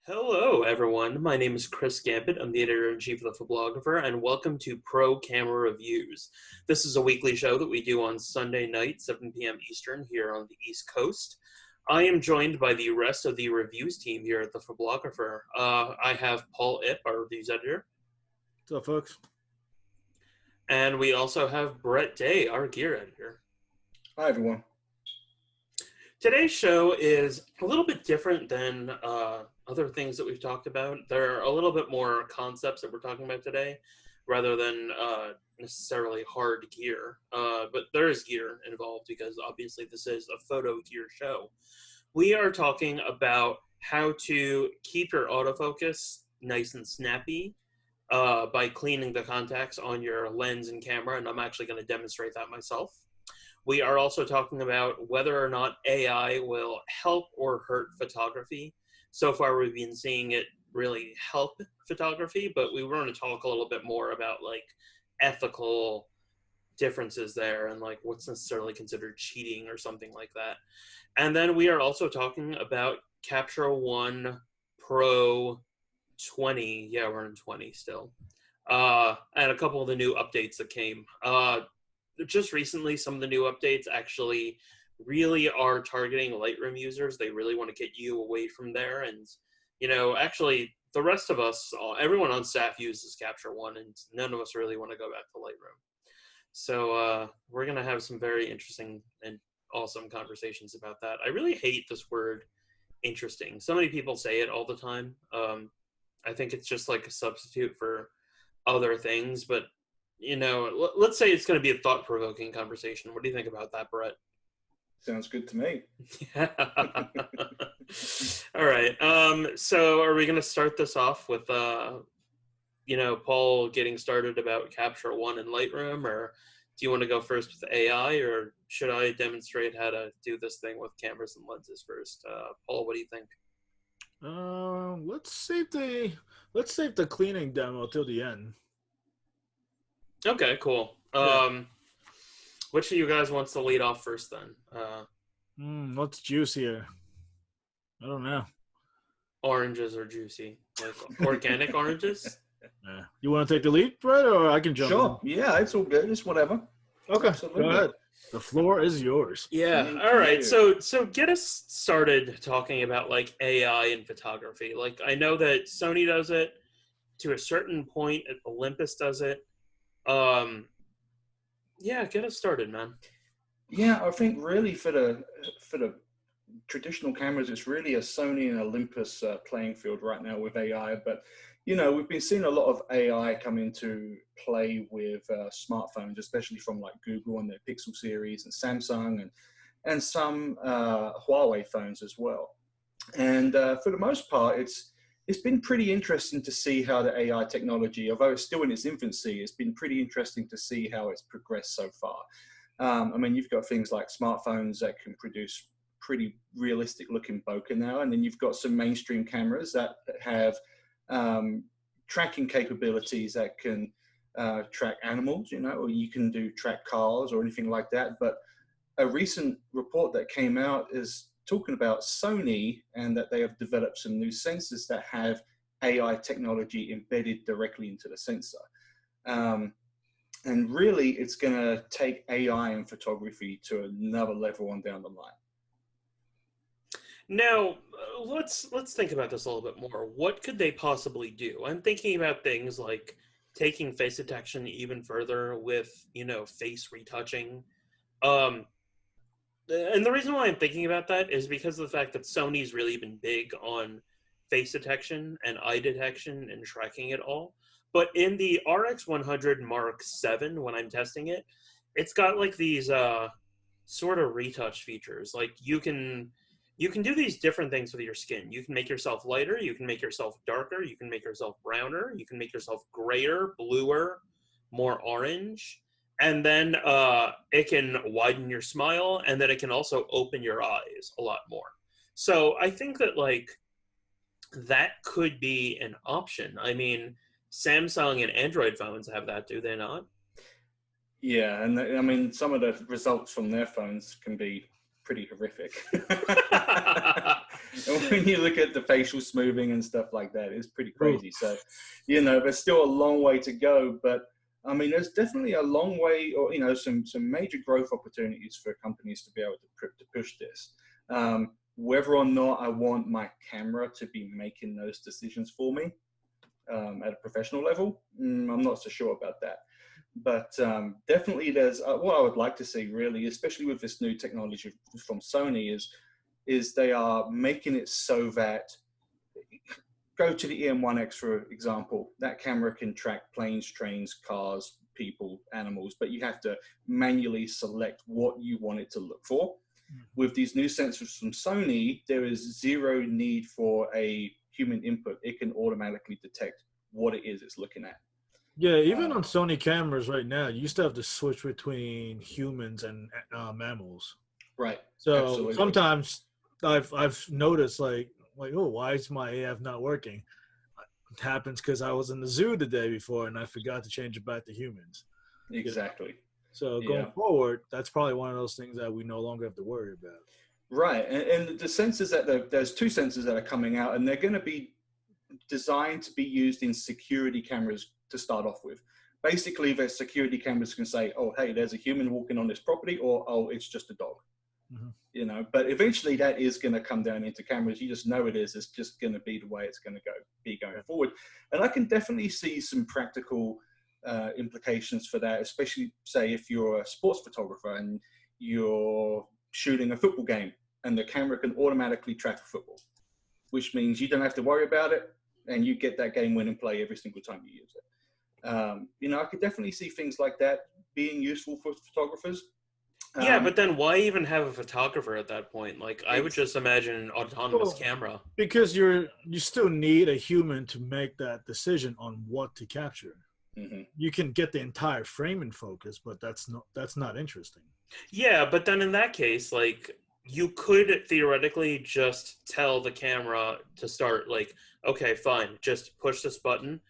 Hello, everyone. My name is Chris Gambit. I'm the editor-in-chief of the Phoblographer, and welcome to Pro Camera Reviews. This is a weekly show that we do on Sunday night, 7 p.m. Eastern, here on the East Coast. I am joined by the rest of the reviews team here at the Phoblographer. I have Paul Ip, our reviews editor. What's up, folks? And we also have Brett Day, our gear editor. Hi, everyone. Today's show is a little bit different than other things that we've talked about. There are a little bit more concepts that we're talking about today rather than necessarily hard gear. But there is gear involved because obviously this is a photo gear show. We are talking about how to keep your autofocus nice and snappy by cleaning the contacts on your lens and camera, and I'm actually going to demonstrate that myself. We are also talking about whether or not AI will help or hurt photography. So far, we've been seeing it really help photography, but we want to talk a little bit more about like ethical differences there and like what's necessarily considered cheating or something like that. And then we are also talking about Capture One Pro 20. Yeah, we're in 20 still. And a couple of the new updates that came. Just recently, some of the new updates actually really are targeting Lightroom users. They really want to get you away from there. And, you know, actually, the rest of us, everyone on staff uses Capture One, and none of us really want to go back to Lightroom. So we're going to have some very interesting and awesome conversations about that. I really hate this word, interesting. So many people say it all the time. I think it's just like a substitute for other things, but you know, let's say it's going to be a thought-provoking conversation. What do you think about that, Brett? Sounds good to me. Yeah. All right. So are we going to start this off with, you know, Paul getting started about Capture One in Lightroom, or do you want to go first with AI, or should I demonstrate how to do this thing with cameras and lenses first? Paul, what do you think? Let's save the cleaning demo till the end. Okay, cool. Which of you guys wants to lead off first then? What's juicier? I don't know. Oranges are juicy. Like organic oranges? You want to take the lead, Brett, or I can jump Sure. in? Yeah, it's all good. It's whatever. Okay, Absolutely. go ahead. The floor is yours. Yeah. All right. So get us started talking about like AI in photography. Like I know that Sony does it to a certain point. Olympus does it. Yeah, get us started, man. Yeah, I think really for the traditional cameras, it's really a Sony and Olympus playing field right now with AI. But you know, we've been seeing a lot of AI come into play with smartphones, especially from like Google and their Pixel series and Samsung and some Huawei phones as well. And for the most part, it's been pretty interesting to see how the AI technology, although it's still in its infancy, it's been pretty interesting to see how it's progressed so far. I mean, you've got things like smartphones that can produce pretty realistic looking bokeh now, and then you've got some mainstream cameras that have tracking capabilities that can track animals, you know, or you can track cars or anything like that. But a recent report that came out is talking about Sony and that they have developed some new sensors that have AI technology embedded directly into the sensor. And really, it's going to take AI in photography to another level on down the line. Now, let's think about this a little bit more. What could they possibly do? I'm thinking about things like taking face detection even further with, you know, face retouching. And the reason why I'm thinking about that is because of the fact that Sony's really been big on face detection and eye detection and tracking it all. But in the RX100 Mark VII, when I'm testing it, it's got like these sort of retouch features. Like you can do these different things with your skin. You can make yourself lighter, you can make yourself darker, you can make yourself browner, you can make yourself grayer, bluer, more orange. And then it can widen your smile, and then it can also open your eyes a lot more. So I think that like that could be an option. I mean, Samsung and Android phones have that, do they not? Yeah, and I mean, some of the results from their phones can be pretty horrific. when you look at the facial smoothing and stuff like that, it's pretty Ooh. crazy. So, there's still a long way to go, but I mean, there's definitely a long way, or some major growth opportunities for companies to be able to push this. Whether or not I want my camera to be making those decisions for me at a professional level, I'm not so sure about that. But definitely, there's what I would like to see, really, especially with this new technology from Sony, is they are making it so that, go to the EM1X, for example, that camera can track planes, trains, cars, people, animals, but you have to manually select what you want it to look for. With these new sensors from Sony, there is zero need for a human input. It can automatically detect what it is it's looking at. Yeah, even on Sony cameras right now, you still have to switch between humans and mammals. Right. So Absolutely. sometimes I've noticed like oh, why is my AF not working? It happens because I was in the zoo the day before and I forgot to change it back to humans. Exactly. So going forward, that's probably one of those things that we no longer have to worry about. Right. And the sensors there's two sensors that are coming out, and they're going to be designed to be used in security cameras to start off with. Basically, the security cameras can say, oh, hey, there's a human walking on this property, or, oh, it's just a dog. Mm-hmm. But eventually that is going to come down into cameras. You just know it is. It's just going to be the way it's going to be going forward. And I can definitely see some practical implications for that, especially, say, if you're a sports photographer and you're shooting a football game and the camera can automatically track a football, which means you don't have to worry about it and you get that game-winning play every single time you use it. I could definitely see things like that being useful for photographers. Yeah, but then why even have a photographer at that point? Like, I would just imagine an autonomous camera. Because you still need a human to make that decision on what to capture. Mm-hmm. You can get the entire frame in focus, but that's not interesting. Yeah, but then in that case, like, you could theoretically just tell the camera to start, like, okay, fine, just push this button.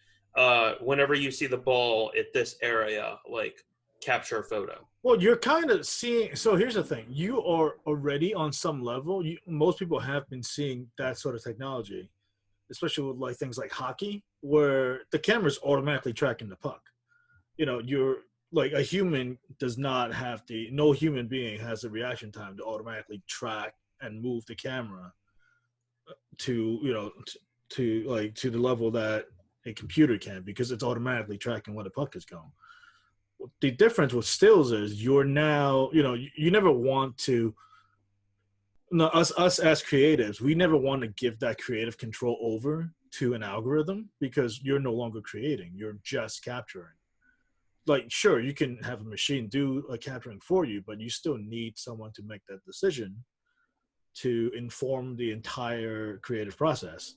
Whenever you see the ball at this area, like, capture a photo. Well, you're kind of seeing. So here's the thing: you are already on some level. Most people have been seeing that sort of technology, especially with like things like hockey, where the camera's automatically tracking the puck. You're like a human does not have no human being has the reaction time to automatically track and move the camera to to the level that a computer can, because it's automatically tracking where the puck is going. The difference with stills is you're now, you never want to, us as creatives, we never want to give that creative control over to an algorithm, because you're no longer creating, you're just capturing. Like, sure, you can have a machine do a capturing for you, but you still need someone to make that decision to inform the entire creative process.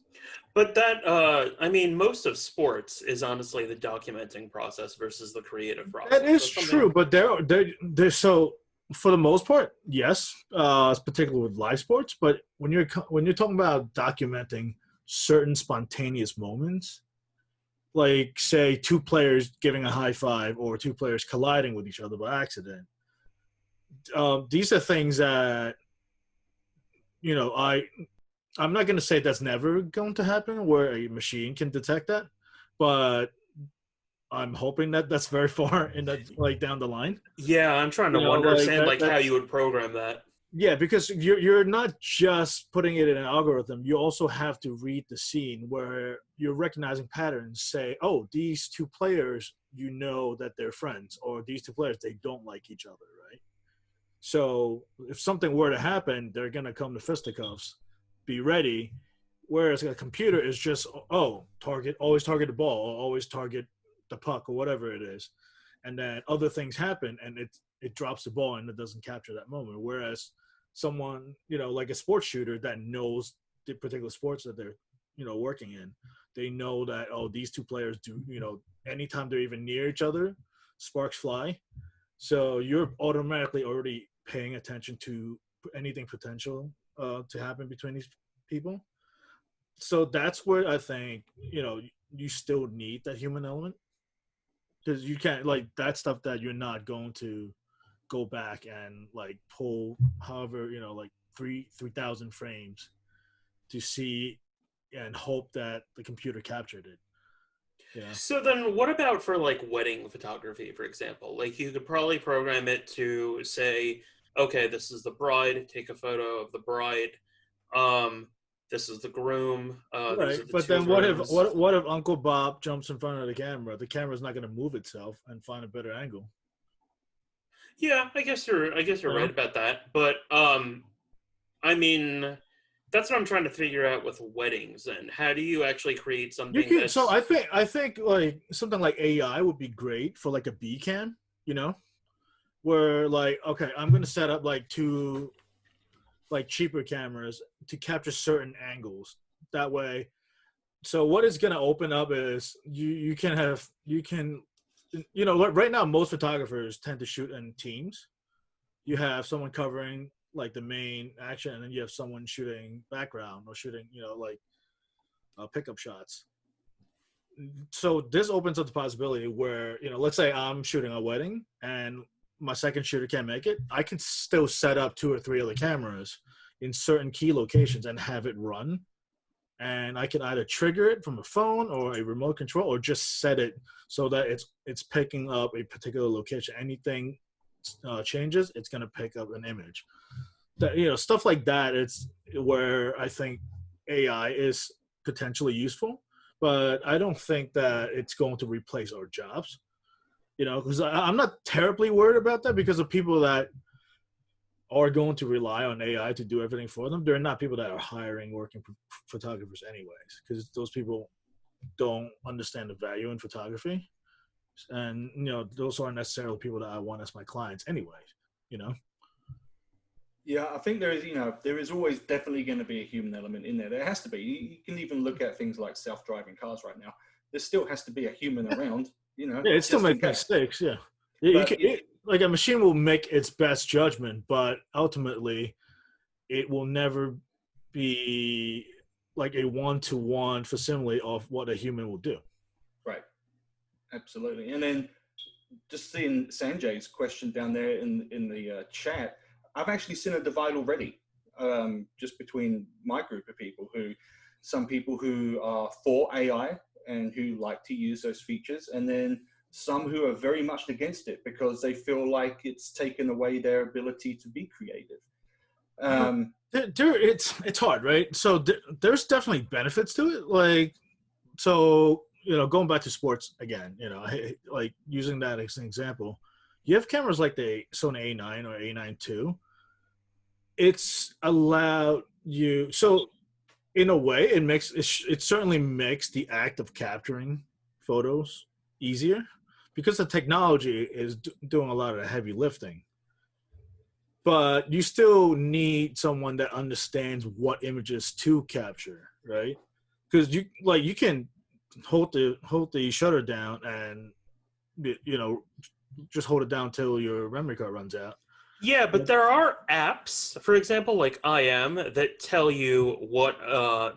But that, most of sports is honestly the documenting process versus the creative process. That is true, but they're so, for the most part, yes, particularly with live sports. But when you're talking about documenting certain spontaneous moments, like say two players giving a high five or two players colliding with each other by accident, these are things that I'm not going to say that's never going to happen where a machine can detect that, but I'm hoping that that's very far in that, like, down the line. Yeah, I'm trying to understand how you would program that. Yeah, because you're not just putting it in an algorithm. You also have to read the scene where you're recognizing patterns. Say, oh, these two players, that they're friends, or these two players, they don't like each other, right? So if something were to happen, they're going to come to fisticuffs. Be ready. Whereas a computer is just, always target the ball, or always target the puck, or whatever it is. And then other things happen and it drops the ball and it doesn't capture that moment. Whereas someone, like a sports shooter that knows the particular sports that they're, working in, they know that, these two players do, anytime they're even near each other, sparks fly. So you're automatically already paying attention to anything potential to happen between these people. So that's where I think, you still need that human element, because you can't, like, that stuff that you're not going to go back and like pull however, like 3,000 frames to see and hope that the computer captured it. Yeah. So then what about for like wedding photography, for example? Like you could probably program it to say, okay, this is the bride, take a photo of the bride. Um, this is the groom. These Right, are the but two then what if rooms. what if Uncle Bob jumps in front of the camera? The camera's not going to move itself and find a better angle. Yeah, I guess you're You right know, about that. But I mean, that's what I'm trying to figure out with weddings. And how do you actually create you something can. So that's I think like something like AI would be great for like a B cam. You know, where like okay, I'm going to set up like two like cheaper cameras to capture certain angles. That way, so what it's going to open up is you can have you can you know right now most photographers tend to shoot in teams. You have someone covering like the main action, and then you have someone shooting background or shooting like pickup shots. So this opens up the possibility where let's say I'm shooting a wedding and my second shooter can't make it. I can still set up two or three other cameras in certain key locations and have it run, and I can either trigger it from a phone or a remote control, or just set it so that it's picking up a particular location. Anything changes, it's going to pick up an image. That stuff like that. It's where I think AI is potentially useful, but I don't think that it's going to replace our jobs. Because I'm not terribly worried about that, because of people that are going to rely on AI to do everything for them. They're not people that are hiring working photographers anyways, because those people don't understand the value in photography, and those aren't necessarily people that I want as my clients anyways. You know. Yeah, I think there is always definitely going to be a human element in there. There has to be. You can even look at things like self-driving cars right now. There still has to be a human around, Yeah, it still just in makes case. mistakes. Yeah, you But can, like a machine will make its best judgment, but ultimately, it will never be like a one-to-one facsimile of what a human will do. right, absolutely. And then just seeing Sanjay's question down there in the chat, I've actually seen a divide already, just between my group of people some people who are for AI and who like to use those features, and then some who are very much against it because they feel like it's taken away their ability to be creative. It's hard, right? So there's definitely benefits to it. Like, so going back to sports again, like using that as an example, you have cameras like the Sony A9 or A9 II. It's allowed you. So in a way, it certainly makes the act of capturing photos easier, because the technology is doing a lot of the heavy lifting. But you still need someone that understands what images to capture, right? Because you can hold the shutter down and just hold it down till your memory card runs out. yeah, but there are apps, for example, like IM, that tell you what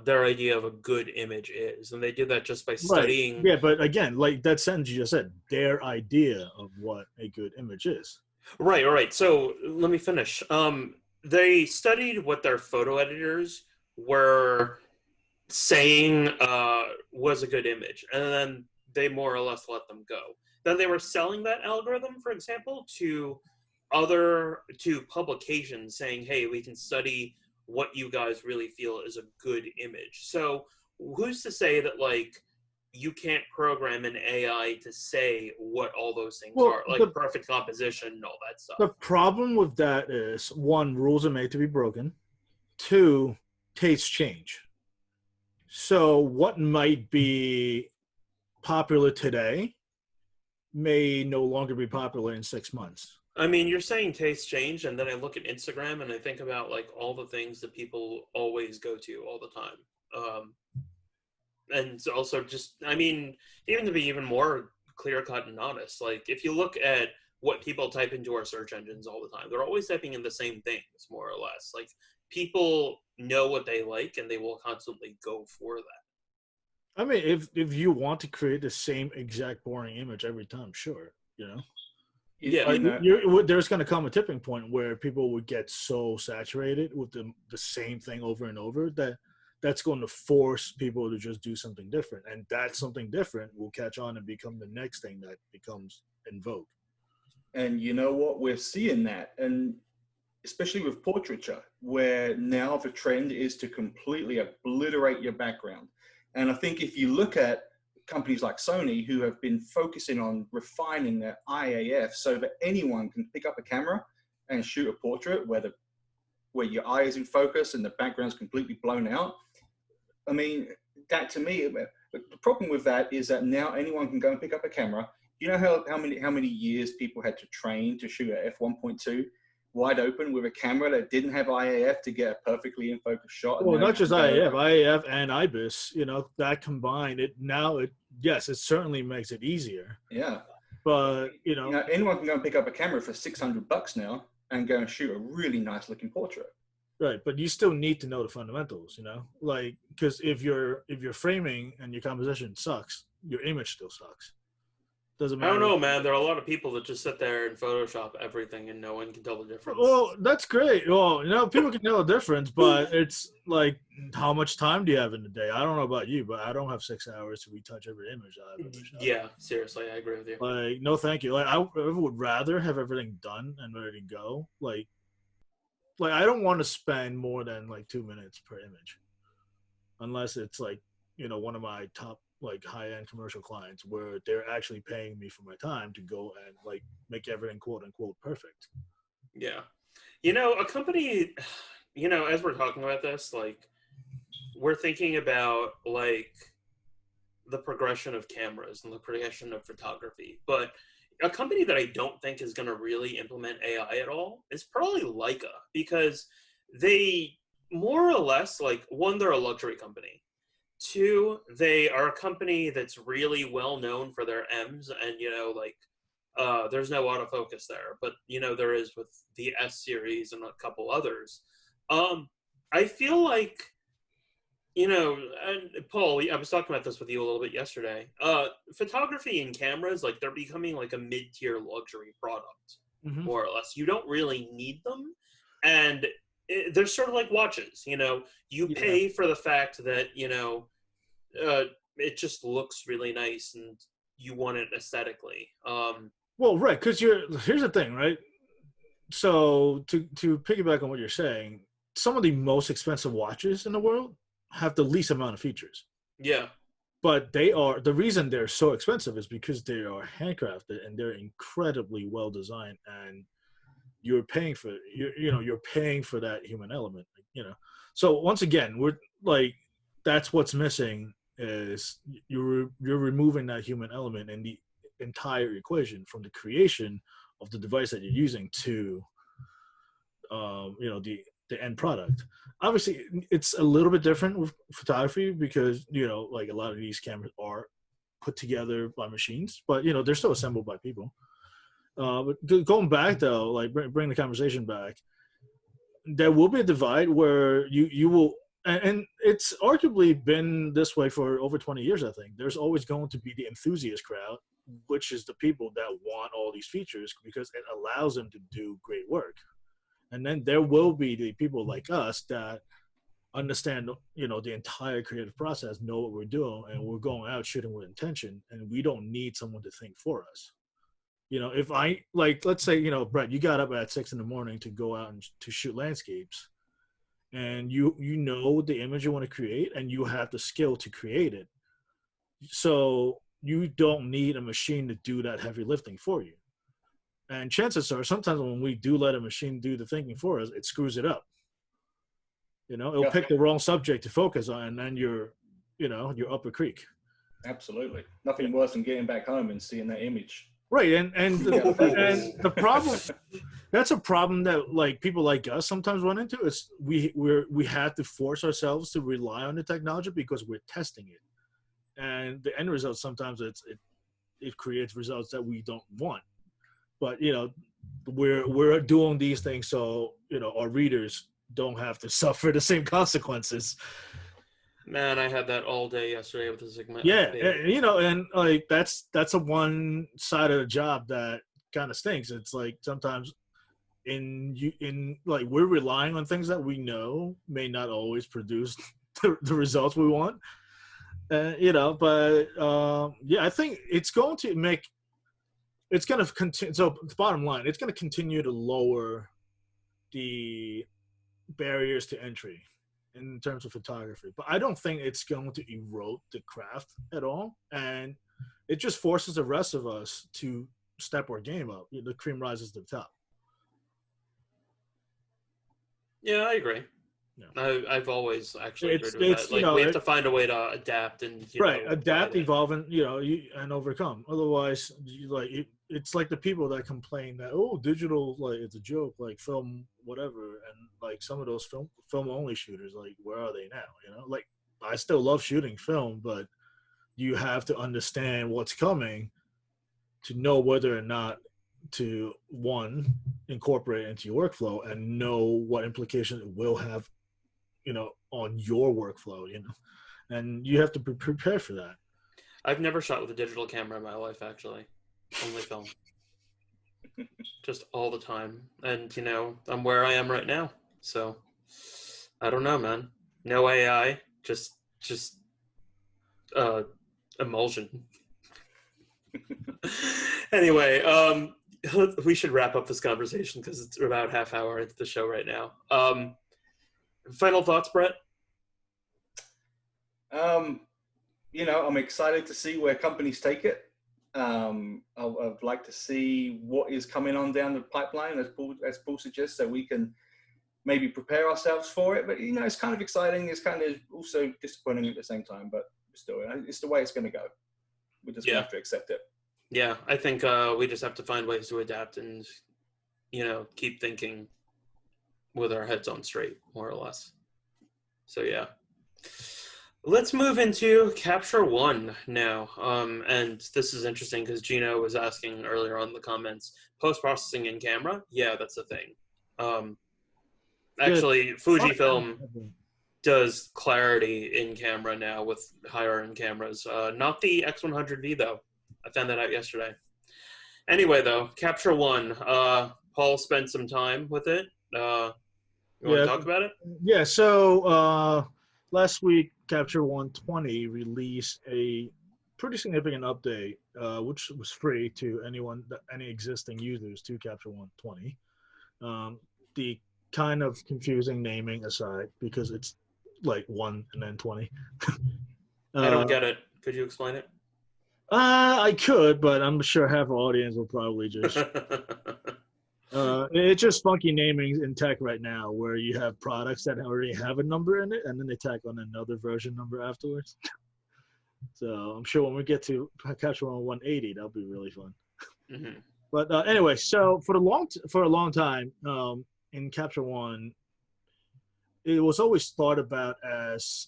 their idea of a good image is, and they do that just by Right. studying. Yeah, but again, like that sentence you just said, their idea of what a good image is. Right, all right. So let me finish. They studied what their photo editors were saying was a good image, and then they more or less let them go. Then they were selling that algorithm, for example, to publications, saying, "Hey, we can study what you guys really feel is a good image." So who's to say that like you can't program an AI to say what all those things Well, are, like perfect composition and all that stuff? the problem with that is, one, rules are made to be broken. Two, tastes change. So what might be popular today may no longer be popular in 6 months. I mean, you're saying tastes change, and then I look at Instagram and I think about like all the things that people always go to all the time. And also just, I mean, even to be even more clear cut and honest, like if you look at what people type into our search engines all the time, they're always typing in the same things, more or less. Like people know what they like and they will constantly go for that. I mean, if you want to create the same exact boring image every time, sure, Yeah. there's going to come a tipping point where people would get so saturated with the same thing over and over that that's going to force people to just do something different, and that something different will catch on and become the next thing that becomes in vogue. And you know what? We're seeing that, and especially with portraiture, where now the trend is to completely obliterate your background. And I think if you look at companies like Sony, who have been focusing on refining their IAF so that anyone can pick up a camera and shoot a portrait where your eye is in focus and the background's completely blown out. I mean, that to me, the problem with that is that now anyone can go and pick up a camera. You know how many years people had to train to shoot at f1.2 wide open with a camera that didn't have IAF to get a perfectly in focus shot? Well, not just IAF and IBIS, that combined, yes, it certainly makes it easier. Yeah. But, anyone can go and pick up a camera for $600 now and go and shoot a really nice looking portrait. Right, but you still need to know the fundamentals, like, because if your framing and your composition sucks, your image still sucks. Doesn't matter. I don't know, man. There are a lot of people that just sit there and Photoshop everything and no one can tell the difference. Well, that's great. Well, people can tell the difference, but it's like, how much time do you have in the day? I don't know about you, but I don't have 6 hours to retouch every image I've ever shot. Yeah, seriously, I agree with you. Like, no, thank you. Like, I would rather have everything done and ready to go. Like I don't want to spend more than like 2 minutes per image, unless it's like, one of my top like high-end commercial clients where they're actually paying me for my time to go and like make everything quote unquote perfect. Yeah. A company, as we're talking about this, like, we're thinking about like the progression of cameras and the progression of photography, but a company that I don't think is going to really implement AI at all is probably Leica, because they more or less, like, one, they're a luxury company. Two, they are a company that's really well known for their M's, and there's no autofocus there, but there is with the S series and a couple others. I feel like, and Paul, I was talking about this with you a little bit yesterday. Photography and cameras, like, they're becoming like a mid-tier luxury product, more or less. You don't really need them, and they're sort of like watches. You pay for the fact that it just looks really nice and you want it aesthetically. Well, right, because here's the thing, right? So to piggyback on what you're saying, some of the most expensive watches in the world have the least amount of features. Yeah. But the reason they're so expensive is because they are handcrafted and they're incredibly well designed, and you're paying for that human element, So once again, we're like, that's what's missing, is you're removing that human element in the entire equation, from the creation of the device that you're using to the end product. Obviously, it's a little bit different with photography because like a lot of these cameras are put together by machines, but they're still assembled by people. But going back though, like bring the conversation back, there will be a divide where you will, and it's arguably been this way for over 20 years. I think there's always going to be the enthusiast crowd, which is the people that want all these features because it allows them to do great work. And then there will be the people like us that understand, the entire creative process, know what we're doing, and we're going out shooting with intention, and we don't need someone to think for us. If I, like, let's say, Brett, you got up at 6 a.m. to go out and to shoot landscapes, and you know the image you want to create, and you have the skill to create it. So you don't need a machine to do that heavy lifting for you. And chances are, sometimes when we do let a machine do the thinking for us, it screws it up. It'll pick the wrong subject to focus on, and then you're up a creek. Absolutely. Nothing worse than getting back home and seeing that image. Right, and the problem, that's a problem that like people like us sometimes run into, is we have to force ourselves to rely on the technology because we're testing it, and the end result sometimes it creates results that we don't want. But we're doing these things so our readers don't have to suffer the same consequences. Man, I had that all day yesterday with the segment. Yeah, and like that's a one side of the job that kind of stinks. It's like sometimes in like we're relying on things that we know may not always produce the results we want. You know, but yeah, I think it's going to make, it's going to continue. So the bottom line, it's going to continue to lower the barriers to entry in terms of photography, but I don't think it's going to erode the craft at all, and it just forces the rest of us to step our game up. The cream rises to the top. Yeah, I agree. Yeah. I've always actually It's agreed with that. Like, you know, we have to find a way to adapt and right, know, adapt, provide it. evolve, and and overcome. Otherwise, it's like the people that complain that, oh, digital, like, it's a joke, like film whatever, and like some of those film only shooters, like, where are they now? Like, I still love shooting film, but you have to understand what's coming to know whether or not to, one, incorporate it into your workflow, and know what implications it will have, on your workflow, and you have to be prepared for that. I've never shot with a digital camera in my life, actually. Only film. Just all the time. And, I'm where I am right now. So, I don't know, man. No AI, just emulsion. Anyway, we should wrap up this conversation because it's about half hour into the show right now. Final thoughts, Brett? I'm excited to see where companies take it. I'd like to see what is coming on down the pipeline, as Paul suggests, so we can maybe prepare ourselves for it. But, it's kind of exciting. It's kind of also disappointing at the same time, but still, it's the way it's going to go. We're just going to have to accept it. Yeah, I think we just have to find ways to adapt and, keep thinking with our heads on straight, more or less. So, yeah. Let's move into Capture One now. And this is interesting because Gino was asking earlier on in the comments, post-processing in camera? Yeah, that's a thing. Actually, Fujifilm does clarity in camera now with higher-end cameras. Not the X100V, though. I found that out yesterday. Anyway, though, Capture One. Paul spent some time with it. You want to talk about it? Yeah, so last week, Capture 120 released a pretty significant update, which was free to any existing users to Capture 120. The kind of confusing naming aside, because it's like 1 and then 20. I don't get it. Could you explain it? I could, but I'm sure half the audience will probably just... it's just funky naming in tech right now, where you have products that already have a number in it, and then they tack on another version number afterwards. So I'm sure when we get to Capture One 180, that'll be really fun. Mm-hmm. But anyway, so for a long time in Capture One, it was always thought about as,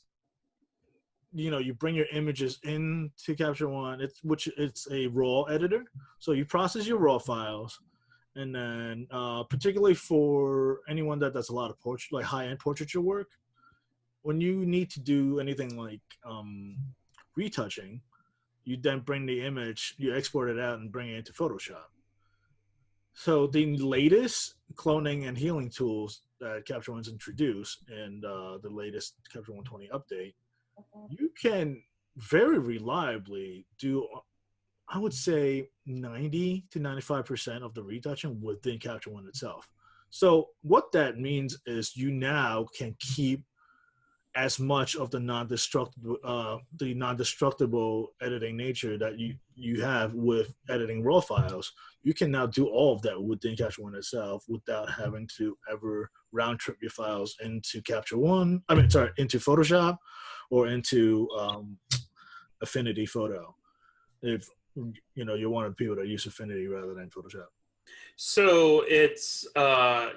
you bring your images into Capture One, it's a raw editor. So you process your raw files. And then, particularly for anyone that does a lot of high-end portraiture work, when you need to do anything like retouching, you then bring the image, you export it out and bring it into Photoshop. So the latest cloning and healing tools that Capture One's introduced in the latest Capture 120 update, you can very reliably do, I would say, 90 to 95% of the retouching within Capture One itself. So what that means is you now can keep as much of the non-destructible editing nature that you have with editing raw files. You can now do all of that within Capture One itself without having to ever round trip your files into into Photoshop or into Affinity Photo. If you're one of the people that use Affinity rather than Photoshop. So it's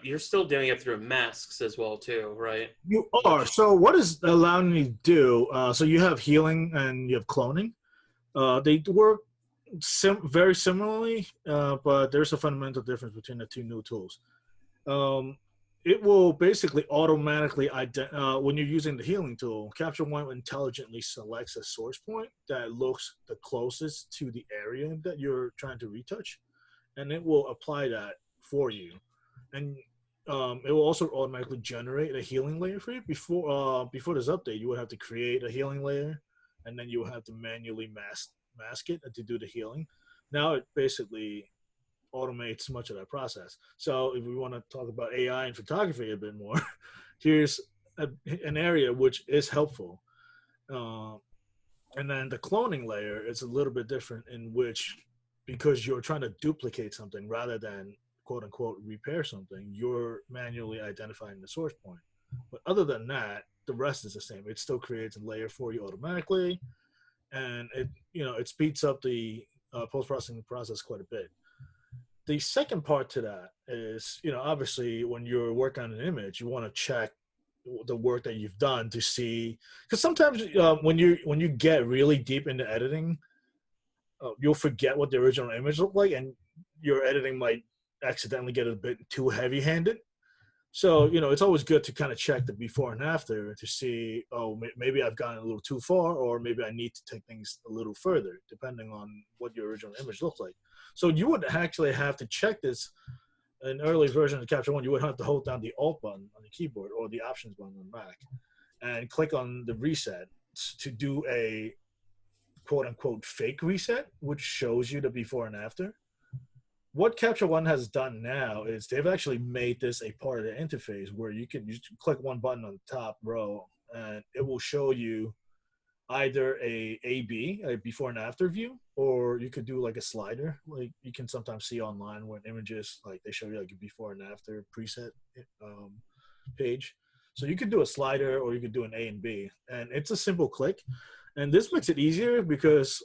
you're still doing it through masks as well too, right? You are. So what is allowing you to do? So you have healing and you have cloning. They work very similarly, but there's a fundamental difference between the two new tools. It will basically automatically when you're using the healing tool, Capture One intelligently selects a source point that looks the closest to the area that you're trying to retouch, and it will apply that for you. And it will also automatically generate a healing layer for you. Before this update, you would have to create a healing layer, and then you would have to manually mask it to do the healing. Now it basically automates much of that process. So if we want to talk about AI and photography a bit more, here's an area which is helpful. Uh, and then the cloning layer is a little bit different, in which, because you're trying to duplicate something rather than quote unquote repair something, you're manually identifying the source point. But other than that, the rest is the same. It still creates a layer for you automatically, and it speeds up the post processing process quite a bit. The second part to that is, obviously when you're working on an image, you want to check the work that you've done to see, because sometimes when you get really deep into editing, you'll forget what the original image looked like, and your editing might accidentally get a bit too heavy-handed. So, it's always good to kind of check the before and after to see, oh, maybe I've gone a little too far, or maybe I need to take things a little further, depending on what your original image looks like. So you would actually have to check this. In early version of Capture One, you would have to hold down the Alt button on the keyboard or the Options button on Mac and click on the reset to do a quote unquote fake reset, which shows you the before and after. What Capture One has done now is they've actually made this a part of the interface where you can just click one button on the top row and it will show you either a before and after view, or you could do like a slider, like you can sometimes see online when images, like they show you like a before and after preset page. So you could do a slider or you could do an A and B, and it's a simple click. And this makes it easier because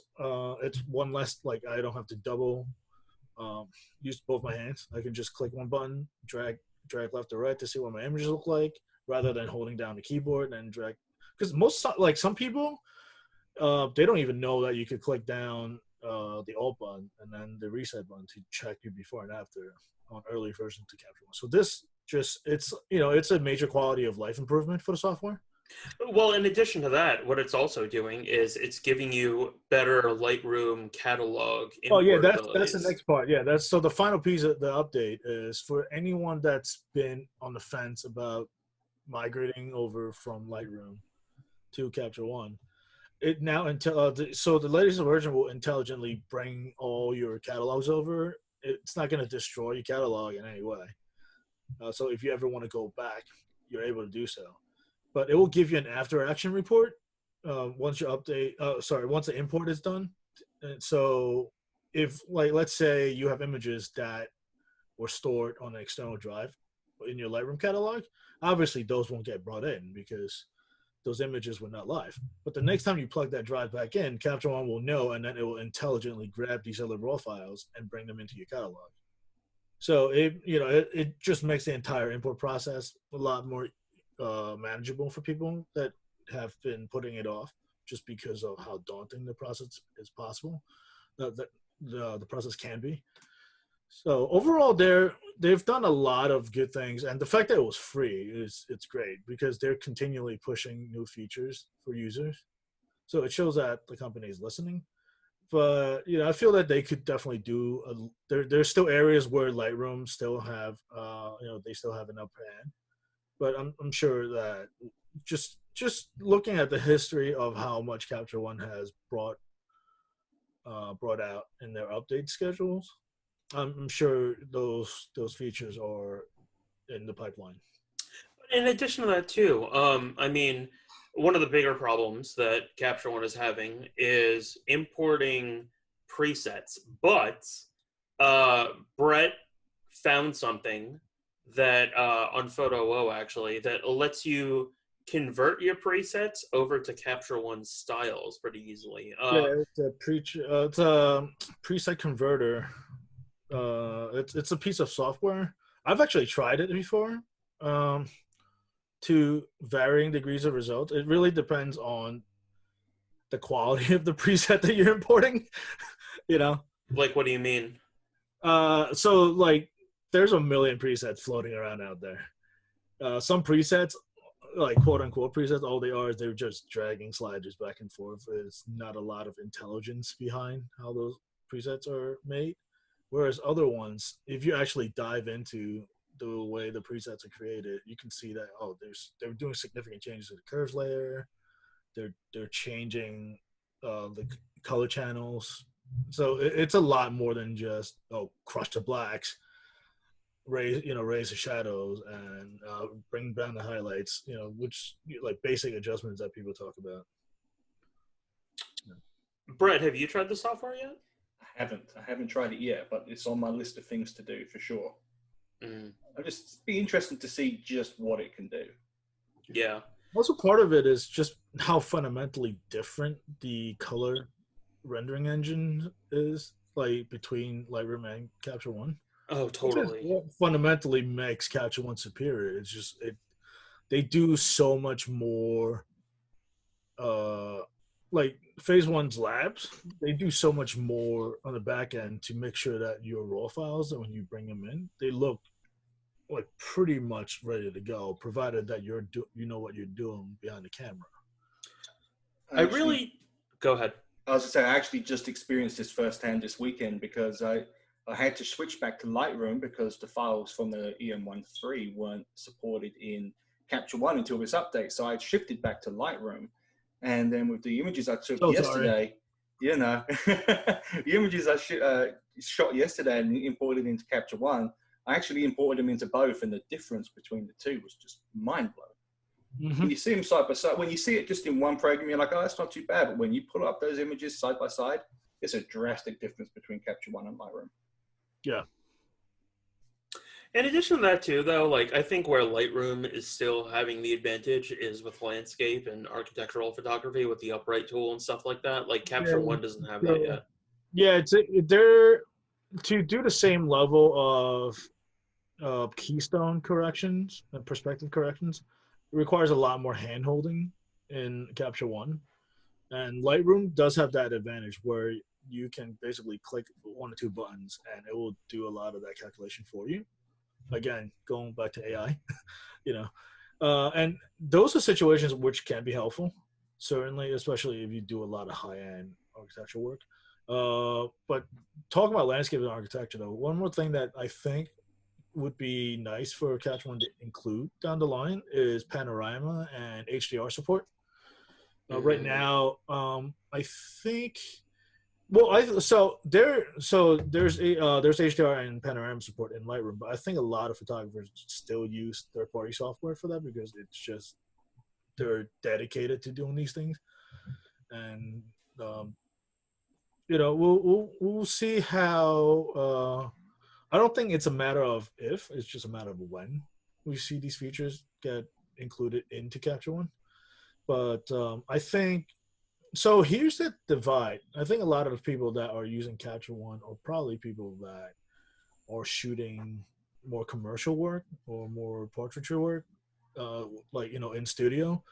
it's one less, like I don't have to double use both my hands. I can just click one button, drag left or right to see what my images look like, rather than holding down the keyboard and drag. Because some people, they don't even know that you could click down the Alt button and then the reset button to check your before and after on early versions to Capture One. So this it's a major quality of life improvement for the software. Well, in addition to that, what it's also doing is it's giving you better Lightroom catalog Oh yeah, import that's the abilities. next part. Yeah, that's so the final piece of the update is for anyone that's been on the fence about migrating over from Lightroom to Capture One. It now so the latest version will intelligently bring all your catalogs over. It's not going to destroy your catalog in any way. So if you ever want to go back, you're able to do so. But it will give you an after action report once you update. Once the import is done. And so if, like, let's say you have images that were stored on an external drive in your Lightroom catalog, obviously those won't get brought in because those images were not live. But the next time you plug that drive back in, Capture One will know, and then it will intelligently grab these other raw files and bring them into your catalog. So it just makes the entire import process a lot more manageable for people that have been putting it off just because of how daunting the process is possible. The process can be. So overall, they've done a lot of good things, and the fact that it was free it's great because they're continually pushing new features for users. So it shows that the company is listening. But I feel that they could definitely do. There's still areas where Lightroom still have they still have an upper hand. But I'm sure that just looking at the history of how much Capture One has brought out in their update schedules, I'm sure those features are in the pipeline. In addition to that, too, I mean, one of the bigger problems that Capture One is having is importing presets. But Brett found something that on Photo O actually that lets you convert your presets over to Capture One styles pretty easily. It's a preset converter. It's a piece of software. I've actually tried it before. To varying degrees of result. It really depends on the quality of the preset that you're importing. Like, what do you mean? So like there's a million presets floating around out there. Some presets, like quote unquote presets, all they are is they're just dragging sliders back and forth. There's not a lot of intelligence behind how those presets are made. Whereas other ones, if you actually dive into the way the presets are created, you can see that they're doing significant changes to the curves layer. They're changing the color channels. So it's a lot more than just crush the blacks, raise the shadows, and bring down the highlights. Which like basic adjustments that people talk about. Brett, have you tried the software yet? I haven't tried it yet, but it's on my list of things to do for sure. I'll just be interested to see just what it can do. Yeah. Also, part of it is just how fundamentally different the color rendering engine is, like between Lightroom and Capture One. Oh, totally. What fundamentally makes Capture One superior? It's just they do so much more. Like Phase One's labs, they do so much more on the back end to make sure that your raw files, that when you bring them in, they look like pretty much ready to go, provided that you know what you're doing behind the camera. Go ahead. I was going to say, I actually just experienced this firsthand this weekend because I had to switch back to Lightroom because the files from the EM13 weren't supported in Capture One until this update. So I shifted back to Lightroom. And then with the images I took yesterday, the images I shot yesterday and imported into Capture One, I actually imported them into both, and the difference between the two was just mind-blowing. When you see them side by side, when you see it just in one program, you're like, oh, that's not too bad. But when you pull up those images side by side, it's a drastic difference between Capture One and Lightroom. Yeah. In addition to that, too, though, like I think where Lightroom is still having the advantage is with landscape and architectural photography with the upright tool and stuff like that. Like Capture One doesn't have that yet. Yeah, they're to do the same level of keystone corrections and perspective corrections. It requires a lot more hand holding in Capture One, and Lightroom does have that advantage where you can basically click one or two buttons and it will do a lot of that calculation for you. Again, going back to AI, and those are situations which can be helpful, certainly, especially if you do a lot of high-end architectural work. But talking about landscape and architecture, though, one more thing that I think would be nice for Capture One to include down the line is panorama and HDR support. Right now, I think. Well, there's HDR and panorama support in Lightroom, but I think a lot of photographers still use third-party software for that because it's just they're dedicated to doing these things, and we'll see how. I don't think it's a matter of if; it's just a matter of when we see these features get included into Capture One. But I think. So here's the divide. I think a lot of the people that are using Capture One are probably people that are shooting more commercial work or more portraiture work, in studio.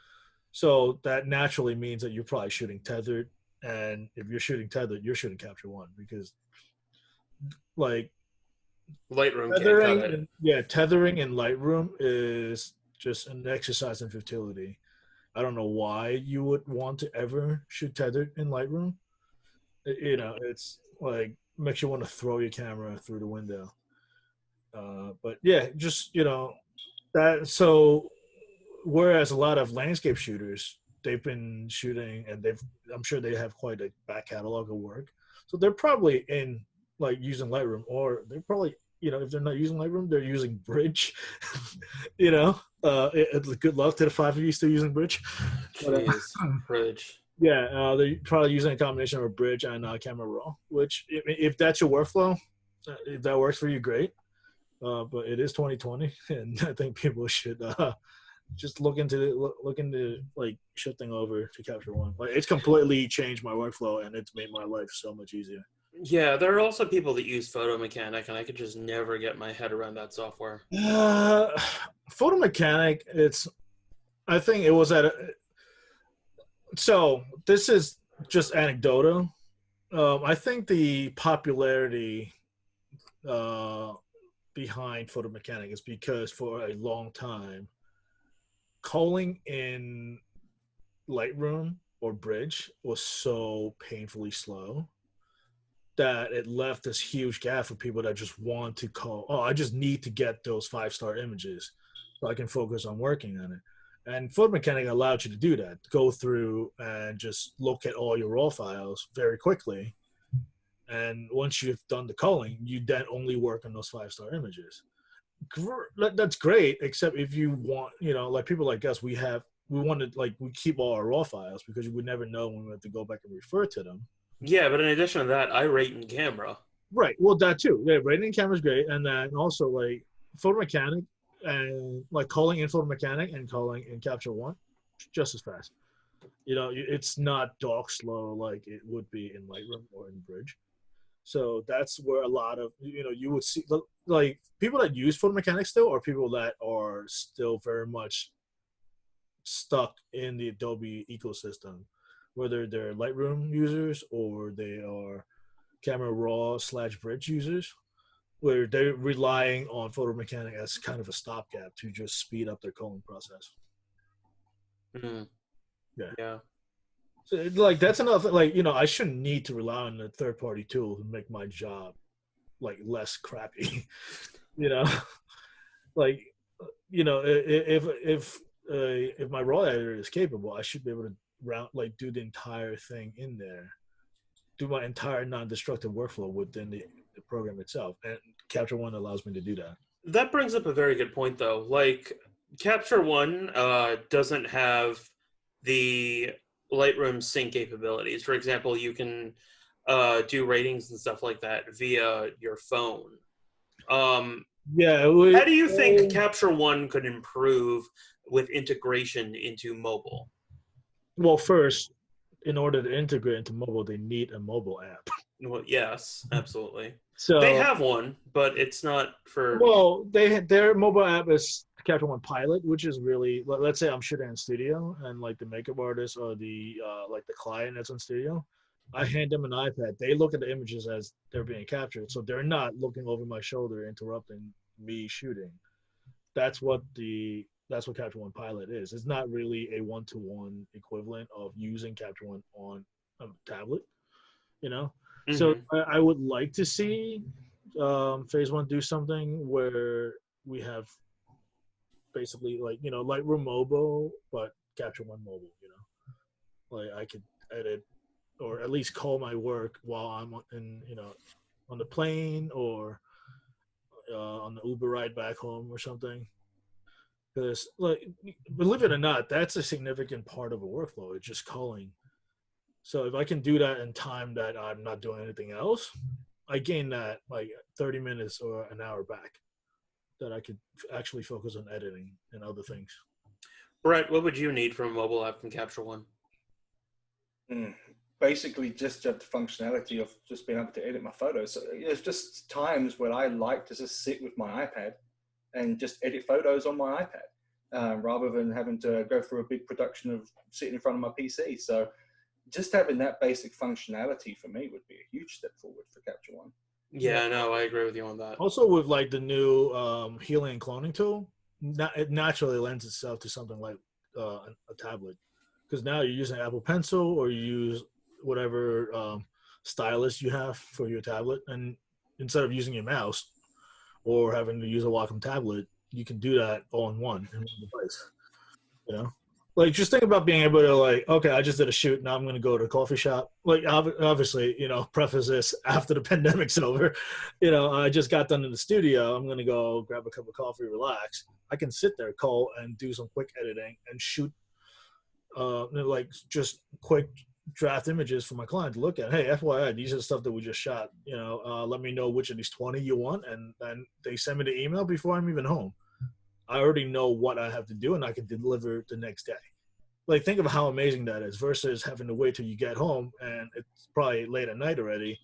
So that naturally means that you're probably shooting tethered, and if you're shooting tethered, you're shooting Capture One because, like, Lightroom can't cut it. Tethering in Lightroom is just an exercise in futility. I don't know why you would want to ever shoot tethered in Lightroom. It's like makes you want to throw your camera through the window. But yeah, just that. So whereas a lot of landscape shooters, they've been shooting and I'm sure they have quite a back catalog of work. So they're probably using Lightroom, or they're probably if they're not using Lightroom, they're using Bridge. Good luck to the five of you still using Bridge. Jeez, Bridge. Yeah, they're probably using a combination of Bridge and Camera Raw. Which, if that's your workflow, if that works for you, great. But it is 2020, and I think people should just look into shifting over to Capture One. Like, it's completely changed my workflow, and it's made my life so much easier. Yeah, there are also people that use Photo Mechanic, and I could just never get my head around that software. Photo Mechanic, I think it was so this is just anecdotal. I think the popularity behind Photo Mechanic is because for a long time, culling in Lightroom or Bridge was so painfully slow that it left this huge gap for people that just want to call, oh, I just need to get those 5-star images so I can focus on working on it. And Photo Mechanic allowed you to do that. Go through and just look at all your raw files very quickly. And once you've done the culling, you then only work on those 5-star images. That's great, except if you want, like people like us, we wanted, like, we keep all our raw files because we would never know when we have to go back and refer to them. Yeah, but in addition to that, I rate in camera. Right. Well, that too. Yeah, rating in camera is great, and then also like Photo Mechanic and like calling in Photo Mechanic and calling in Capture One, just as fast. It's not dog slow like it would be in Lightroom or in Bridge. So that's where a lot of you would see, like, people that use Photo Mechanic still are people that are still very much stuck in the Adobe ecosystem, whether they're Lightroom users or they are Camera Raw / Bridge users, where they're relying on Photo Mechanic as kind of a stopgap to just speed up their culling process. Mm. Yeah. So, like, that's enough. Like, I shouldn't need to rely on a third-party tool to make my job like less crappy. Like, if my raw editor is capable, I should be able to do the entire thing in there, do my entire non-destructive workflow within the program itself, and Capture One allows me to do that. That brings up a very good point, though. Like, Capture One doesn't have the Lightroom sync capabilities. For example, you can do ratings and stuff like that via your phone. How do you think Capture One could improve with integration into mobile? Well, first, in order to integrate into mobile, they need a mobile app. Well, yes, absolutely. So they have one, but it's not for. Well, their mobile app is Capture One Pilot, which is really, let's say I'm shooting in studio and like the makeup artist or the like the client that's in studio, I hand them an iPad. They look at the images as they're being captured, so they're not looking over my shoulder interrupting me shooting. That's what Capture One Pilot is. It's not really a one-to-one equivalent of using Capture One on a tablet, Mm-hmm. So I would like to see Phase One do something where we have basically like Lightroom mobile, but Capture One mobile. Like I could edit or at least call my work while I'm on the plane or on the Uber ride back home or something. Because, like, believe it or not, that's a significant part of a workflow. It's just calling. So if I can do that in time that I'm not doing anything else, I gain that like 30 minutes or an hour back that I could actually focus on editing and other things. Brett, what would you need from a mobile app from Capture One? Basically, just the functionality of just being able to edit my photos. So there's just times when I like to just sit with my iPad and just edit photos on my iPad rather than having to go through a big production of sitting in front of my PC. So just having that basic functionality for me would be a huge step forward for Capture One. Yeah, no, I agree with you on that. Also, with like the new healing and cloning tool, it naturally lends itself to something like a tablet, because now you're using Apple Pencil or you use whatever stylus you have for your tablet, and instead of using your mouse or having to use a Wacom tablet, you can do that all in one device. Like, just think about being able to, like, okay, I just did a shoot, now I'm going to go to a coffee shop. Like, obviously, preface this after the pandemic's over. I just got done in the studio. I'm going to go grab a cup of coffee, relax. I can sit there, call, and do some quick editing and shoot, like, just quick draft images for my client to look at. Hey, FYI, these are the stuff that we just shot. Let me know which of these 20 you want, and then they send me the email before I'm even home. I already know what I have to do, and I can deliver the next day. Like, think of how amazing that is versus having to wait till you get home, and it's probably late at night already,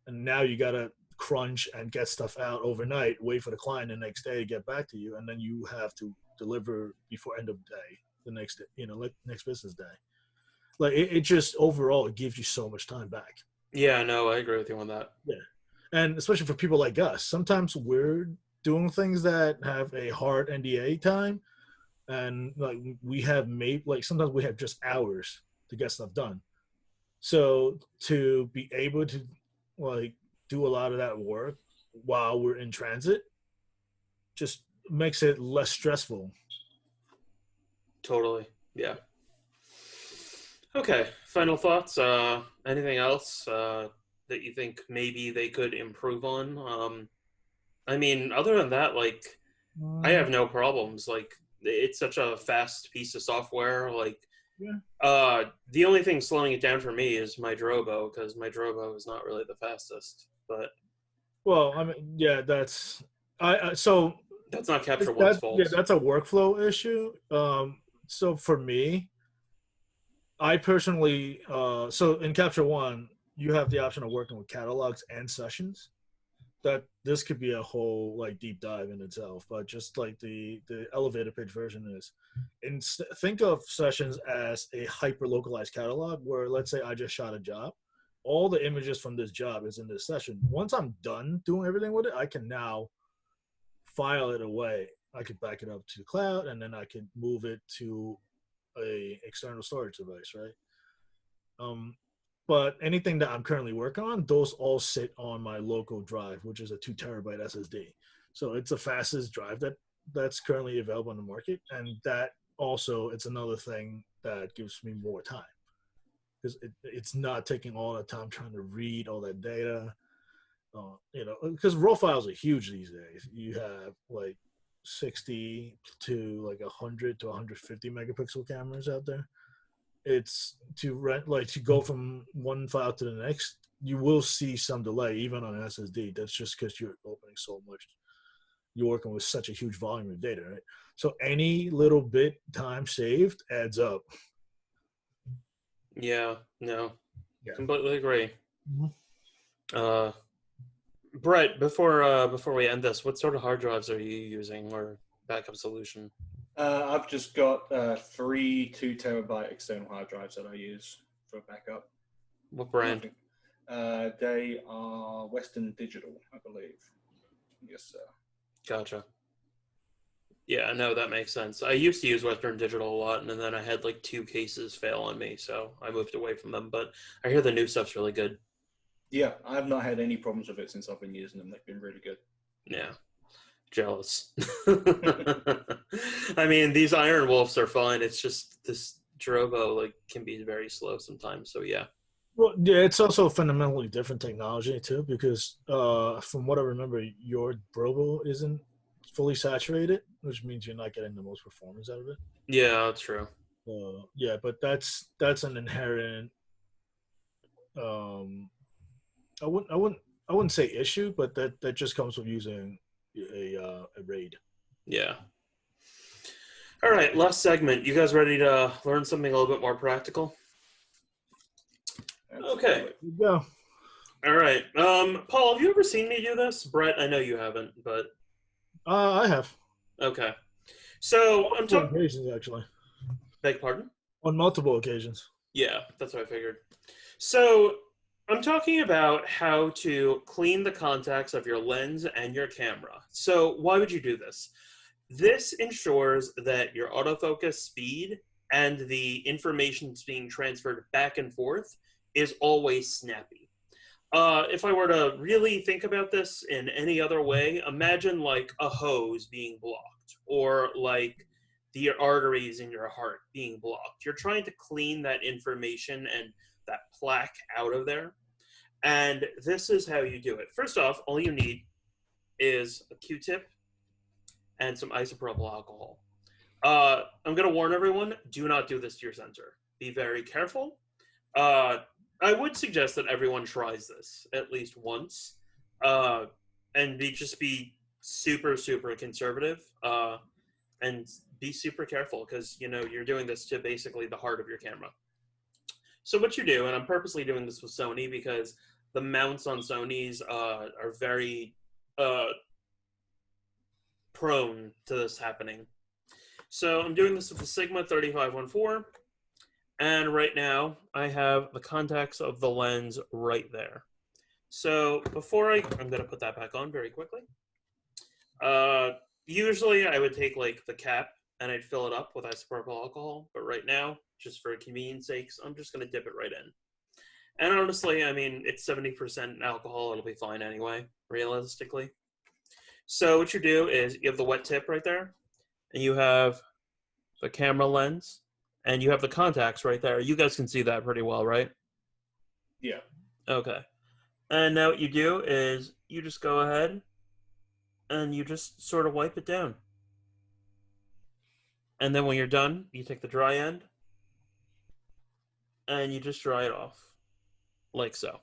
and now you got to crunch and get stuff out overnight, wait for the client the next day to get back to you, and then you have to deliver before end of day, the next day, next business day. Like, it just, overall, it gives you so much time back. Yeah, no, I agree with you on that. Yeah. And especially for people like us, sometimes we're doing things that have a hard NDA time, and like we have sometimes we have just hours to get stuff done. So to be able to like do a lot of that work while we're in transit, just makes it less stressful. Totally. Yeah. Okay. Final thoughts. Anything else that you think maybe they could improve on? I mean, other than that, like, I Mm, have no problems. Like, it's such a fast piece of software. Like, yeah. the only thing slowing it down for me is my Drobo, because my Drobo is not really the fastest. But Well, I mean, yeah, that's so that's not Capture One's that yeah, fault. that's a workflow issue. So for me, I personally, so in Capture One, you have the option of working with catalogs and sessions. That this could be a whole like deep dive in itself, but just like the elevator pitch version is, and think of sessions as a hyper localized catalog where, let's say I just shot a job, all the images from this job is in this session. Once I'm done doing everything with it, I can now file it away. I could back it up to the cloud, and then I could move it to a external storage device, right? Um, but anything that I'm currently working on, those all sit on my local drive, which is a 2 terabyte SSD. So it's the fastest drive that's currently available on the market, and that also it's another thing that gives me more time because it's not taking all the time trying to read all that data. Because raw files are huge these days. You have like 60 to like 100 to 150 megapixel cameras out there. It's to rent like to go from one file to the next. You will see some delay even on an SSD. That's just because you're opening so much. You're working with such a huge volume of data, right? So any little bit time saved adds up. Yeah. No. Yeah. Completely agree. Mhm. Uh, Brett, before we end this, what sort of hard drives are you using or backup solution? I've just got 3 2 terabyte external hard drives that I use for backup. What brand? Nothing. They are Western Digital, I believe. Yes, sir. Gotcha. Yeah, no, that makes sense. I used to use Western Digital a lot, and then I had like 2 cases fail on me, so I moved away from them. But I hear the new stuff's really good. Yeah, I have not had any problems with it since I've been using them. They've been really good. Yeah, jealous. I mean, these Iron Wolves are fine. It's just this Drobo like can be very slow sometimes. So yeah. Well, yeah, it's also a fundamentally different technology too, because from what I remember, your Brobo isn't fully saturated, which means you're not getting the most performance out of it. Yeah, that's true. Yeah, but that's an inherent. Um, I wouldn't say issue, but that just comes with using a RAID. Yeah. All right, last segment. You guys ready to learn something a little bit more practical? Okay. Absolutely. Yeah, All right. Paul, have you ever seen me do this? Brett, I know you haven't, but I have okay. So I'm multiple talking. occasions actually, Beg pardon? on multiple occasions. Yeah, that's what I figured. So I'm talking about how to clean the contacts of your lens and your camera. So why would you do this? This ensures that your autofocus speed and the information that's being transferred back and forth is always snappy. If I were to really think about this in any other way, imagine like a hose being blocked or like the arteries in your heart being blocked. You're trying to clean that information and that plaque out of there. And this is how you do it. First off, all you need is a Q-tip and some isopropyl alcohol. I'm going to warn everyone, do not do this to your sensor. Be very careful. I would suggest that everyone tries this at least once, and just be super, super conservative, and be super careful because you're doing this to basically the heart of your camera. So what you do, and I'm purposely doing this with Sony because the mounts on Sony's are very prone to this happening. So I'm doing this with the Sigma 3514. And right now, I have the contacts of the lens right there. So I'm going to put that back on very quickly. Usually, I would take like the cap and I'd fill it up with isopropyl alcohol. But right now, just for convenience sakes, I'm just going to dip it right in. And honestly, I mean, it's 70% alcohol. It'll be fine anyway, realistically. So what you do is you have the wet tip right there, and you have the camera lens, and you have the contacts right there. You guys can see that pretty well, right? Yeah. Okay. And now what you do is you just go ahead and you just sort of wipe it down. And then when you're done, you take the dry end and you just dry it off, like so.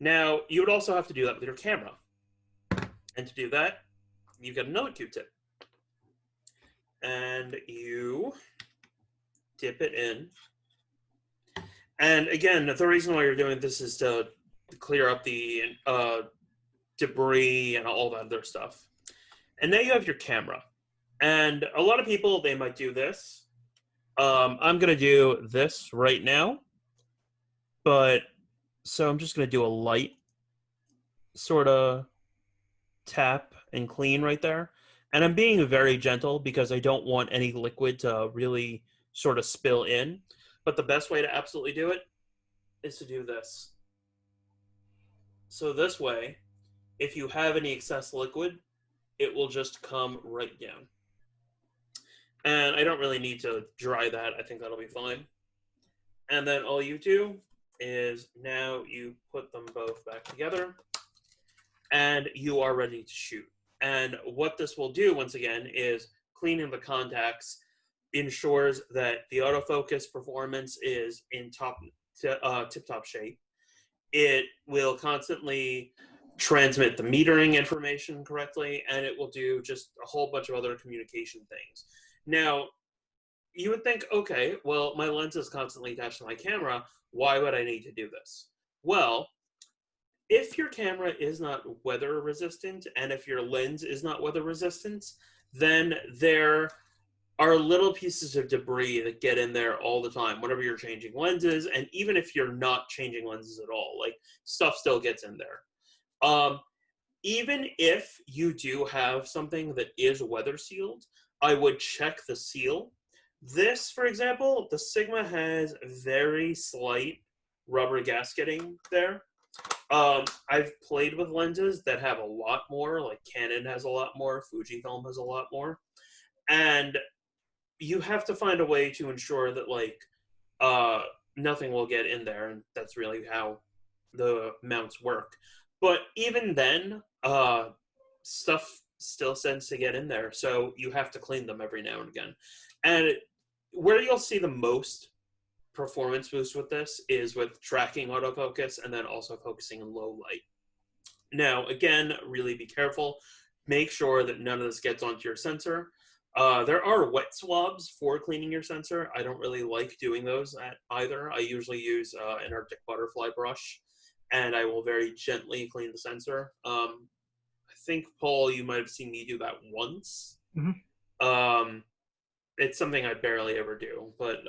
Now, you would also have to do that with your camera. And to do that, you get another Q-tip. And you dip it in. And again, the reason why you're doing this is to clear up the debris and all that other stuff. And now you have your camera. And a lot of people, they might do this. I'm going to do this right now. But, so I'm just going to do a light sort of tap and clean right there. And I'm being very gentle because I don't want any liquid to really sort of spill in. But the best way to absolutely do it is to do this. So this way, if you have any excess liquid, it will just come right down. And I don't really need to dry that. I think that'll be fine. And then all you do is now you put them both back together and you are ready to shoot. And what this will do, once again, is cleaning the contacts ensures that the autofocus performance is in tip-top shape. It will constantly transmit the metering information correctly, and it will do just a whole bunch of other communication things. Now, you would think, okay, well, my lens is constantly attached to my camera. Why would I need to do this? Well, if your camera is not weather resistant, and if your lens is not weather resistant, then there are little pieces of debris that get in there all the time whenever you're changing lenses, and even if you're not changing lenses at all, like stuff still gets in there. Even if you do have something that is weather sealed, I would check the seal. This, for example, the Sigma has very slight rubber gasketing there. I've played with lenses that have a lot more, like Canon has a lot more, Fujifilm has a lot more, and you have to find a way to ensure that like nothing will get in there, and that's really how the mounts work. But even then, stuff still tends to get in there, so you have to clean them every now and again. And where you'll see the most performance boost with this is with tracking autofocus and then also focusing in low light. Now, again, really be careful. Make sure that none of this gets onto your sensor. There are wet swabs for cleaning your sensor. I don't really like doing those either. I usually use an Arctic butterfly brush, and I will very gently clean the sensor. I think, Paul, you might have seen me do that once. Mm-hmm. It's something I barely ever do, but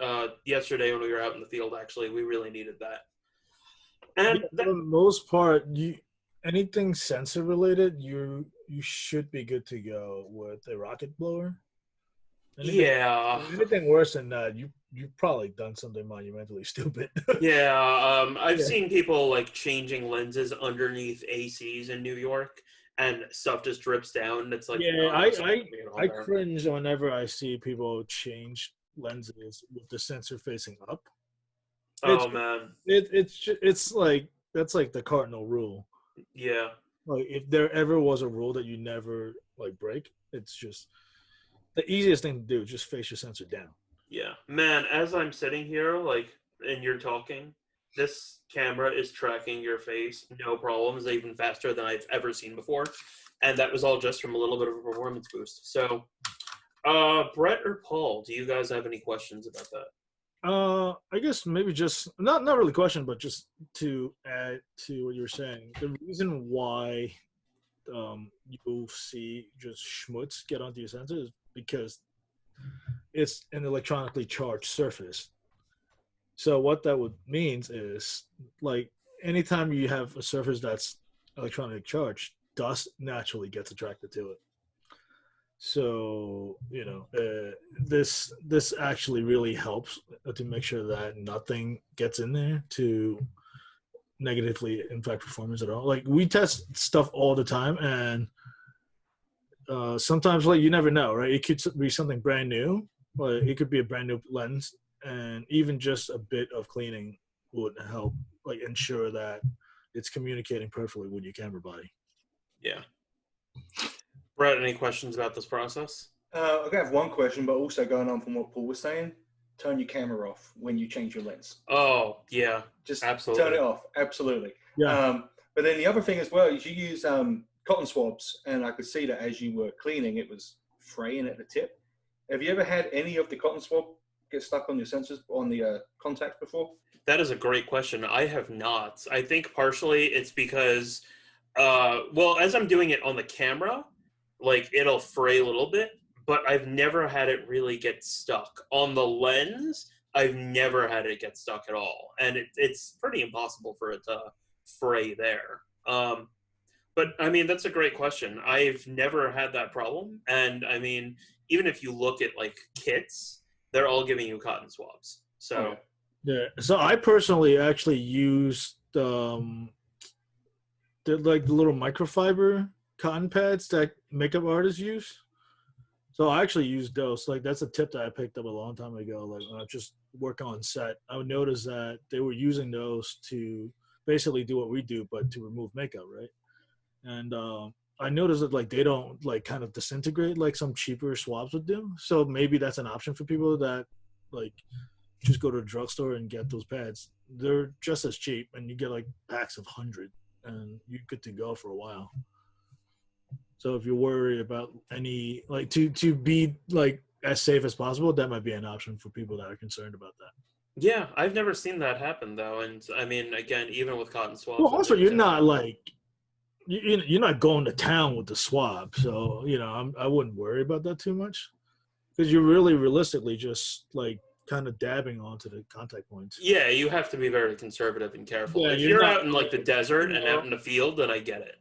yesterday when we were out in the field, actually, we really needed that. And yeah, for the most part, anything sensor related, you should be good to go with a rocket blower. Anything worse than that, you've probably done something monumentally stupid. Yeah, I've seen people like changing lenses underneath ACs in New York, and stuff just drips down. It's like, yeah, no, I cringe whenever I see people change lenses with the sensor facing up. Man, it's like that's like the cardinal rule. Yeah. Like if there ever was a rule that you never like break, it's just the easiest thing to do. Just face your sensor down. Yeah, man. As I'm sitting here, like, and you're talking, this camera is tracking your face, no problems, even faster than I've ever seen before, and that was all just from a little bit of a performance boost. So, Brett or Paul, do you guys have any questions about that? I guess maybe just not really question, but just to add to what you're saying, the reason why you'll see just schmutz get onto your sensor is because it's an electronically charged surface. So what that would means is like anytime you have a surface that's electronically charged, dust naturally gets attracted to it. So this actually really helps to make sure that nothing gets in there to negatively impact performance at all. Like we test stuff all the time, and sometimes like you never know, right? It could be something brand new, but it could be a brand new lens, and even just a bit of cleaning would help, like ensure that it's communicating perfectly with your camera body. Yeah. Brett, any questions about this process? I have one question, but also going on from what Paul was saying, turn your camera off when you change your lens. Oh, yeah. Just absolutely. turn it off. Absolutely. Yeah. But then the other thing as well is you use cotton swabs, and I could see that as you were cleaning, it was fraying at the tip. Have you ever had any of the cotton swab get stuck on your sensors, on the contacts before? That is a great question. I have not. I think partially it's because, well, as I'm doing it on the camera, like it'll fray a little bit, but I've never had it really get stuck. On the lens, I've never had it get stuck at all. And it's pretty impossible for it to fray there. But I mean, that's a great question. I've never had that problem. And I mean, even if you look at like kits, they're all giving you cotton swabs. So. Okay. Yeah. So I personally actually used the little microfiber cotton pads that makeup artists use. So I actually used those. Like that's a tip that I picked up a long time ago. Like when I just work on set, I would notice that they were using those to basically do what we do, but to remove makeup, right? And I noticed that like they don't like kind of disintegrate like some cheaper swabs would do. So maybe that's an option for people that like just go to the drugstore and get those pads. They're just as cheap, and you get like packs of 100, and you're good to go for a while. So if you're worried about any like to be like as safe as possible, that might be an option for people that are concerned about that. Yeah, I've never seen that happen though, and I mean, again, even with cotton swabs. Well, also you're not like you're not going to town with the swab, so you know I wouldn't worry about that too much because you're really realistically just like kind of dabbing onto the contact points. Yeah, you have to be very conservative and careful. Yeah, If you're you're not, out in like the desert you and know, out in the field, then I get it.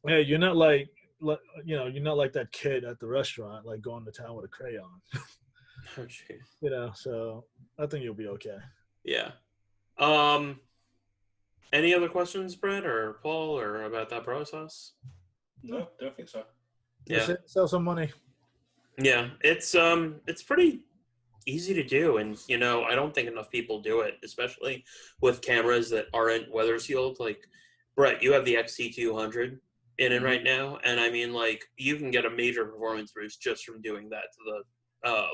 yeah, you're not like you know you're not like that kid at the restaurant like going to town with a crayon. Oh, jeez. You know, so I think you'll be okay. Yeah. Any other questions, Brett or Paul, or about that process? No, don't think so. Yeah. Sell some money. Yeah, it's pretty easy to do, and you know, I don't think enough people do it, especially with cameras that aren't weather sealed. Like Brett, you have the XT200 in it right now, and I mean, like you can get a major performance boost just from doing that to the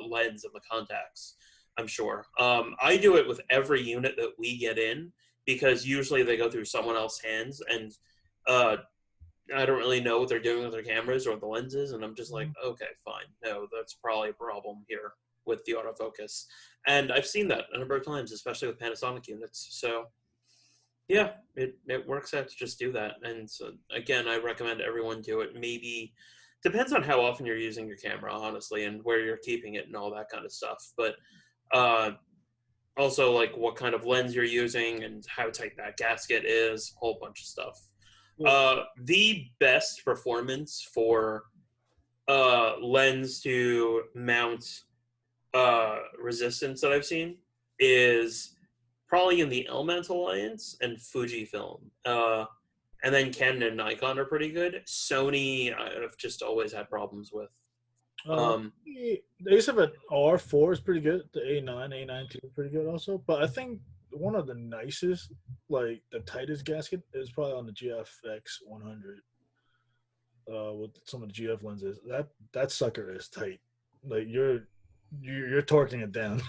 lens and the contacts. I'm sure. I do it with every unit that we get in because usually they go through someone else's hands, and I don't really know what they're doing with their cameras or the lenses, and I'm just like, okay, fine. No, that's probably a problem here with the autofocus. And I've seen that a number of times, especially with Panasonic units. So yeah, it works out to just do that. And so again, I recommend everyone do it. Maybe depends on how often you're using your camera, honestly, and where you're keeping it and all that kind of stuff. But also like what kind of lens you're using and how tight that gasket is, a whole bunch of stuff. The best performance for lens to mount resistance that I've seen is probably in the Element Alliance and Fujifilm. And then Canon and Nikon are pretty good. Sony, I've just always had problems with. They used to have an R4 is pretty good. The A9 is pretty good also. But I think one of the nicest, like the tightest gasket is probably on the GFX 100 with some of the GF lenses. That sucker is tight. Like you're torquing it down.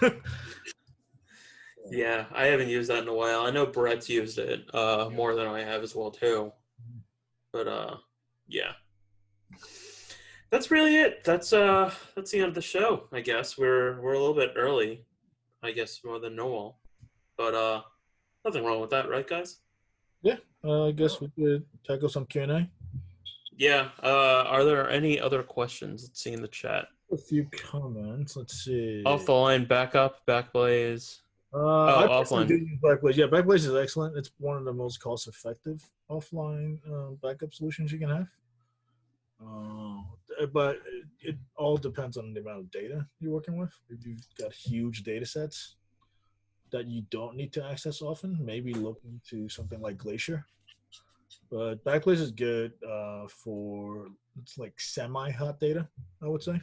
Yeah, I haven't used that in a while. I know Brett's used it more than I have as well too. But yeah. That's really it. That's the end of the show, I guess. We're a little bit early, I guess, more than normal. But nothing wrong with that, right, guys? Yeah, I guess we could tackle some Q&A. Yeah. Are there any other questions? Let's see in the chat. A few comments. Let's see. Off the line, backup, backblaze. I offline. do use Backblaze. Yeah, Backblaze is excellent. It's one of the most cost-effective offline backup solutions you can have. But it all depends on the amount of data you're working with. If you've got huge data sets, that you don't need to access often, maybe look into something like Glacier. But Backblaze is good for it's like semi-hot data, I would say.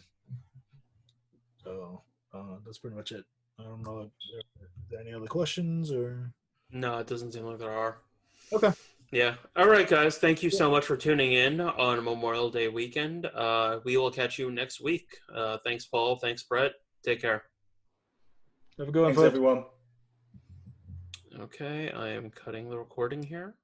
So that's pretty much it. I don't know if there are any other questions or. No, it doesn't seem like there are. Okay. Yeah. All right, guys. Thank you so much for tuning in on Memorial Day weekend. We will catch you next week. Thanks, Paul. Thanks, Brett. Take care. Have a good one, Thanks, folks. everyone. Okay, I am cutting the recording here.